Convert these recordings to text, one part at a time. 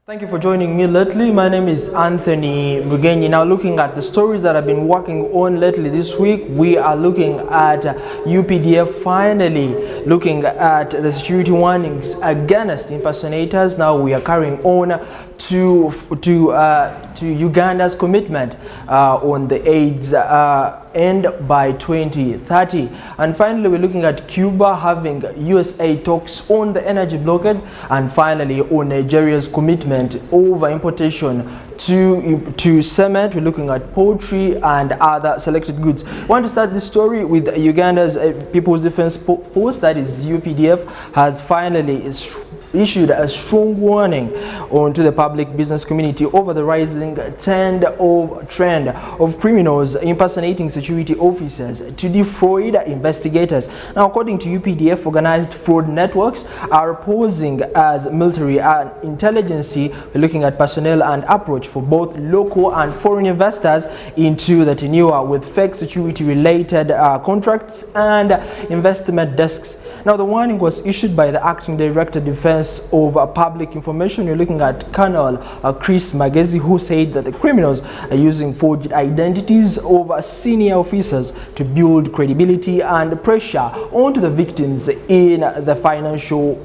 Thank you for joining me lately. My name is Anthony Mugenyi. Now, looking at the stories that I've been working on lately this week, we are looking at UPDF finally looking at the security warnings against impersonators. Now we are carrying on to Uganda's commitment on the AIDS end by 2030. And finally, we're looking at Cuba having USA talks on the energy blockade, and finally on Nigeria's commitment over importation to cement. We're looking at poultry and other selected goods. I want to start this story with Uganda's People's Defense Force, that is UPDF, has finally issued a strong warning onto the public business community over the rising trend of criminals impersonating security officers to defraud investigators. Now, according to UPDF, organized fraud networks are posing as military and intelligence. We're looking at personnel and approach for both local and foreign investors into the tenure with fake security related contracts and investment desks. Now, the warning was issued by the Acting Director Defense of Public Information. You're looking at Colonel Chris Magezi, who said that the criminals are using forged identities of senior officers to build credibility and pressure onto the victims in the financial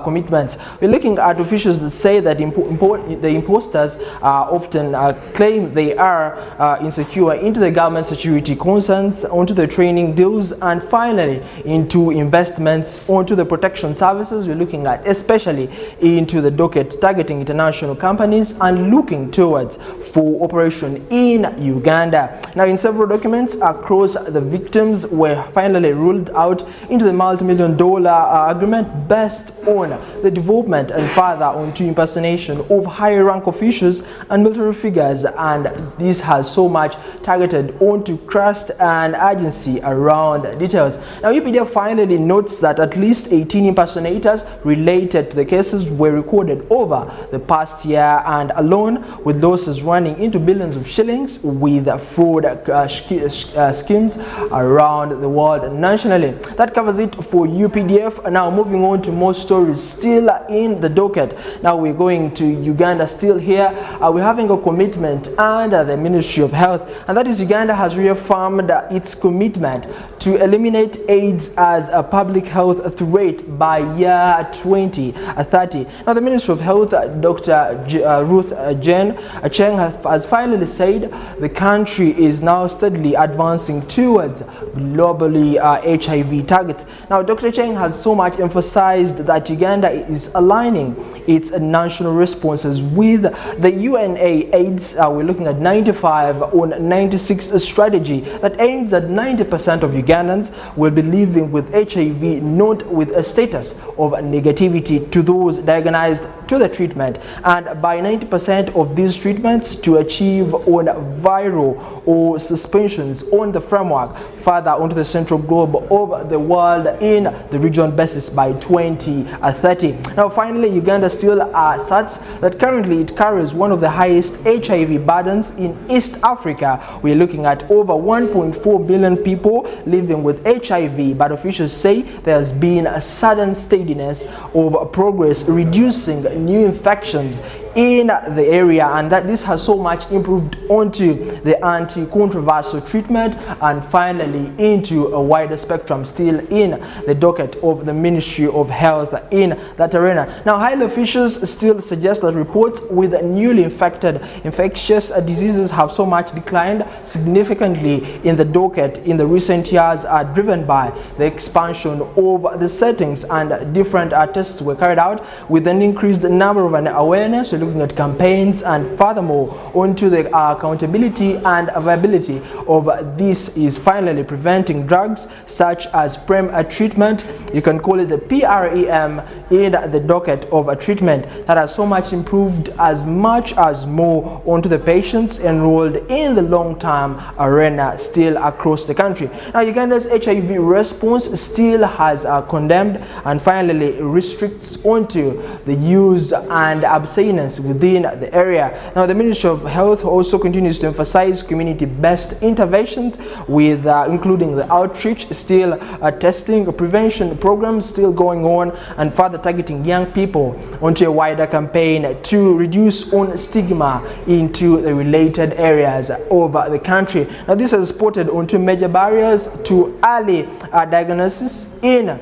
commitments. We're looking at officials that say that the imposters often claim they are insecure into the government security concerns, onto the training deals, and finally into investments onto the protection services. We're looking at especially into the docket targeting international companies and looking towards for operation in Uganda. Now, in several documents across, the victims were finally ruled out into the multi-million-dollar agreement based on the development and further onto impersonation of higher rank officials and military figures, and this has so much targeted onto trust and urgency around details. Now, UPDF finally notes that at least 18 impersonators related to the cases were recorded over the past year, and alone with losses running into billions of shillings with fraud schemes around the world nationally. That covers it for UPDF. Now, moving on to more stories still in the docket. Now we're going to Uganda still here. We're having a commitment under the Ministry of Health, and that is Uganda has reaffirmed its commitment to eliminate AIDS as a public health threat by year 2030. Now, the Minister of Health, Dr. Ruth Cheng, has finally said the country is now steadily advancing towards globally HIV targets. Now, Dr. Cheng has so much emphasized that Uganda is aligning its national responses with the UNAIDS. We're looking at 95 on 96 strategy that aims at 90% of Ugandans will be living with HIV, not with a status of negativity to those diagnosed to the treatment, and by 90% of these treatments to achieve on viral or suspensions on the framework further onto the central globe of the world in the region basis by 2030. Now, finally, Uganda still asserts that currently it carries one of the highest HIV burdens in East Africa. We're looking at over 1.4 billion people living with HIV, but officials say there has been a sudden steadiness of progress reducing new infections in the area, and that this has so much improved onto the anti-controversial treatment, and finally into a wider spectrum still in the docket of the Ministry of Health in that arena. Now, high officials still suggest that reports with newly infected infectious diseases have so much declined significantly in the docket in the recent years, are driven by the expansion of the settings, and different tests were carried out with an increased number of awareness. We're looking at campaigns, and furthermore onto the accountability and availability of this is finally preventing drugs such as PREM treatment. You can call it the PREM in the docket of a treatment that has so much improved as much as more onto the patients enrolled in the long-term arena still across the country. Now, Uganda's HIV response still has condemned and finally restricts onto the use and abstinence residents within the area. Now, the Ministry of Health also continues to emphasize community-based interventions with including the outreach, still testing, prevention programs still going on, and further targeting young people onto a wider campaign to reduce on stigma into the related areas of the country. Now, this has spotted onto major barriers to early diagnosis in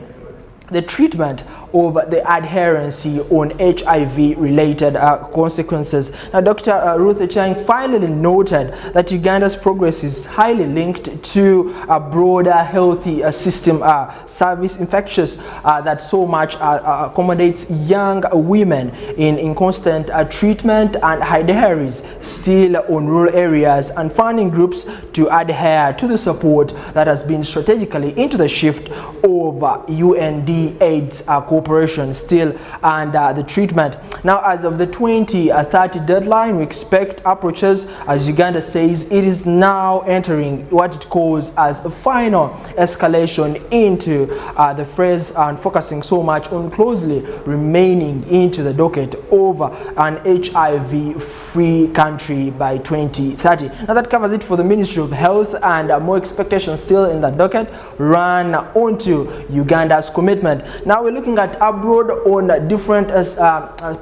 the treatment of the adherency on HIV-related consequences. Now, Dr. Ruth Chang finally noted that Uganda's progress is highly linked to a broader healthy system service infectious that so much accommodates young women in constant treatment and adherence still on rural areas, and funding groups to adhere to the support that has been strategically into the shift of UND-AIDS cooperation still and the treatment. Now, as of the 2030 deadline, we expect approaches, as Uganda says, it is now entering what it calls as a final escalation into the phrase, and focusing so much on closely remaining into the docket of an HIV-free country by 2030. Now, that covers it for the Ministry of Health, and more expectations still in the docket run onto Uganda's commitment. Now, we're looking at abroad on different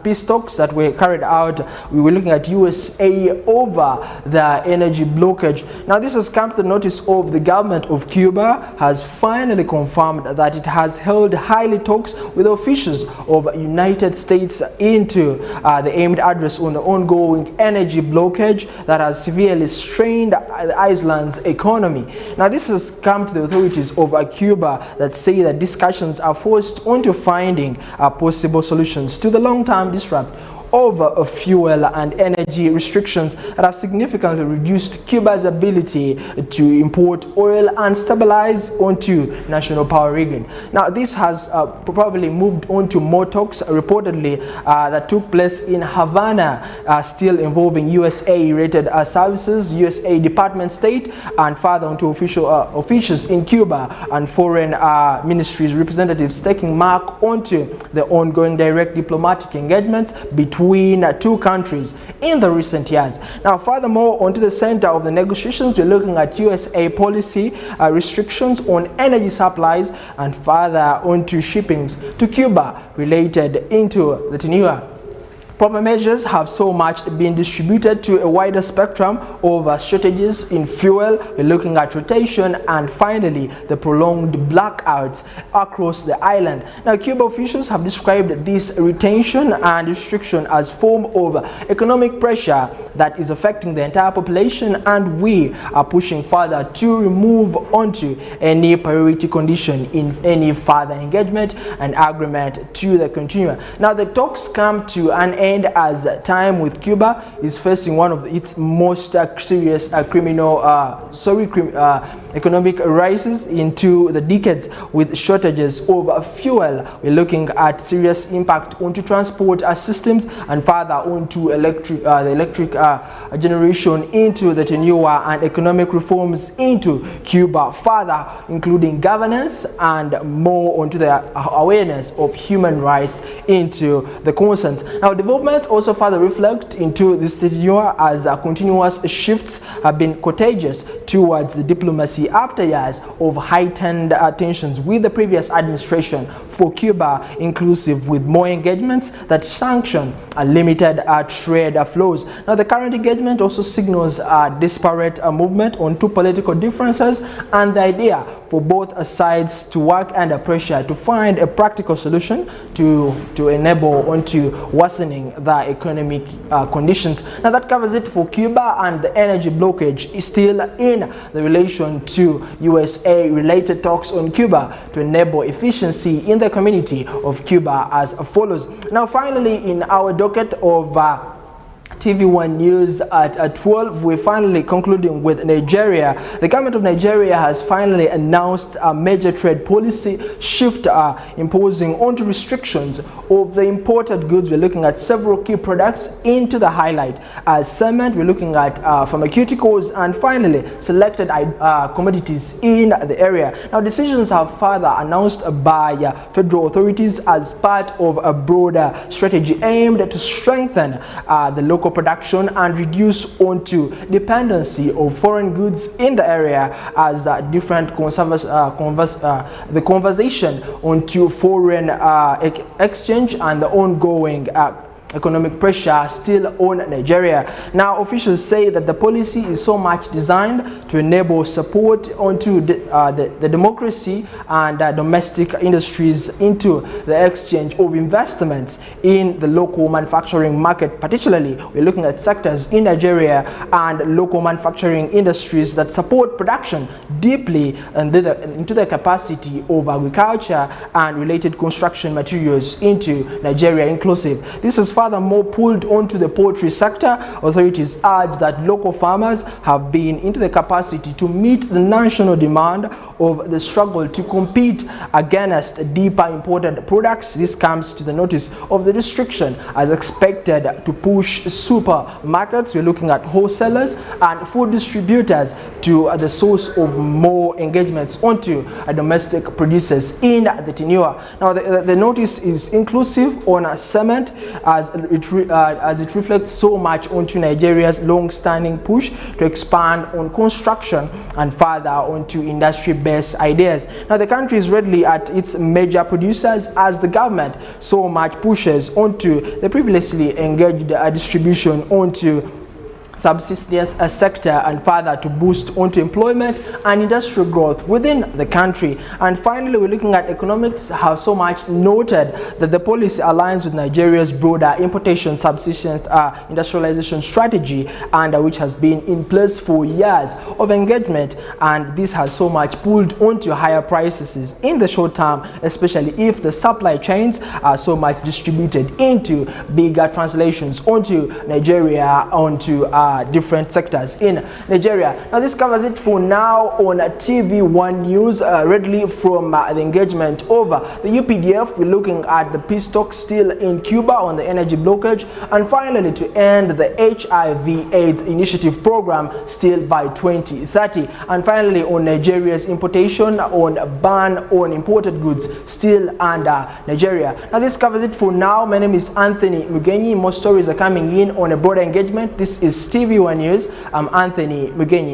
peace talks that were carried out. We were looking at USA over the energy blockage. Now, this has come to the notice of the government of Cuba, has finally confirmed that it has held highly talks with officials of United States into the aimed address on the ongoing energy blockage that has severely strained the island's economy. Now, this has come to the authorities of Cuba that say that discussions are forced onto finding possible solutions to the long-term disrupt of fuel and energy restrictions that have significantly reduced Cuba's ability to import oil and stabilize onto national power rigging. Now, this has probably moved on to more talks reportedly that took place in Havana, still involving USA-related services, USA Department of State, and further onto officials in Cuba and foreign ministries representatives taking mark onto the ongoing direct diplomatic engagements between two countries in the recent years. Now, furthermore, onto the center of the negotiations, we're looking at USA policy restrictions on energy supplies, and further onto shippings to Cuba related into the tenure. Proper measures have so much been distributed to a wider spectrum of shortages in fuel. We're looking at rotation and finally the prolonged blackouts across the island. Now, Cuba officials have described this retention and restriction as form of economic pressure that is affecting the entire population, and we are pushing further to remove onto any priority condition in any further engagement and agreement to the continuum. Now, the talks come to an end as time with Cuba is facing one of its most serious economic rises into the decades, with shortages of fuel. We're looking at serious impact onto transport systems and further onto the electric generation into the tenure, and economic reforms into Cuba, further including governance and more onto the awareness of human rights into the concerns. Now, developments also further reflect into this tenure as continuous shifts have been contagious towards diplomacy after years of heightened tensions with the previous administration for Cuba, inclusive with more engagements that sanction limited trade flows. Now, the current engagement also signals a disparate movement on two political differences and the idea for both sides to work under pressure to find a practical solution to enable onto worsening the economic conditions. Now, that covers it for Cuba, and the energy blockage is still in the relation to USA-related talks on Cuba to enable efficiency in the community of Cuba as follows. Now, finally, in our docket of TV1 News at 12. We're finally concluding with Nigeria. The government of Nigeria has finally announced a major trade policy shift, imposing onto restrictions of the imported goods. We're looking at several key products into the highlight. Cement, we're looking at pharmaceuticals, and finally selected commodities in the area. Now, decisions are further announced by federal authorities as part of a broader strategy aimed to strengthen the local production and reduce onto dependency of foreign goods in the area, as different the conversation onto foreign exchange and the ongoing economic pressure still on Nigeria. Now, officials say that the policy is so much designed to enable support onto the democracy and domestic industries into the exchange of investments in the local manufacturing market. Particularly, we're looking at sectors in Nigeria and local manufacturing industries that support production deeply into the capacity of agriculture and related construction materials into Nigeria inclusive. This is furthermore pulled onto the poultry sector. Authorities urge that local farmers have been into the capacity to meet the national demand of the struggle to compete against deeper imported products. This comes to the notice of the restriction as expected to push supermarkets, we're looking at wholesalers and food distributors, to the source of more engagements onto domestic producers in the tenure. Now, the notice is inclusive on cement as it reflects so much onto Nigeria's long-standing push to expand on construction and further onto industry-based ideas. Now, the country is readily at its major producers as the government so much pushes onto the previously engaged distribution onto subsistence sector and further to boost onto employment and industrial growth within the country. And finally, we're looking at economics have so much noted that the policy aligns with Nigeria's broader importation subsistence industrialization strategy, and which has been in place for years of engagement, and this has so much pulled onto higher prices in the short term, especially if the supply chains are so much distributed into bigger translations onto Nigeria, onto different sectors in Nigeria. Now, this covers it for now on TV1 News. Readily from the engagement of the UPDF, we're looking at the peace talks still in Cuba on the energy blockage, and finally to end the HIV/AIDS initiative program still by 2030, and finally on Nigeria's importation on a ban on imported goods still under Nigeria. Now, this covers it for now. My name is Anthony Mugenyi. More stories are coming in on a broader engagement. This is TV1 News. I'm Anthony Mugenyi.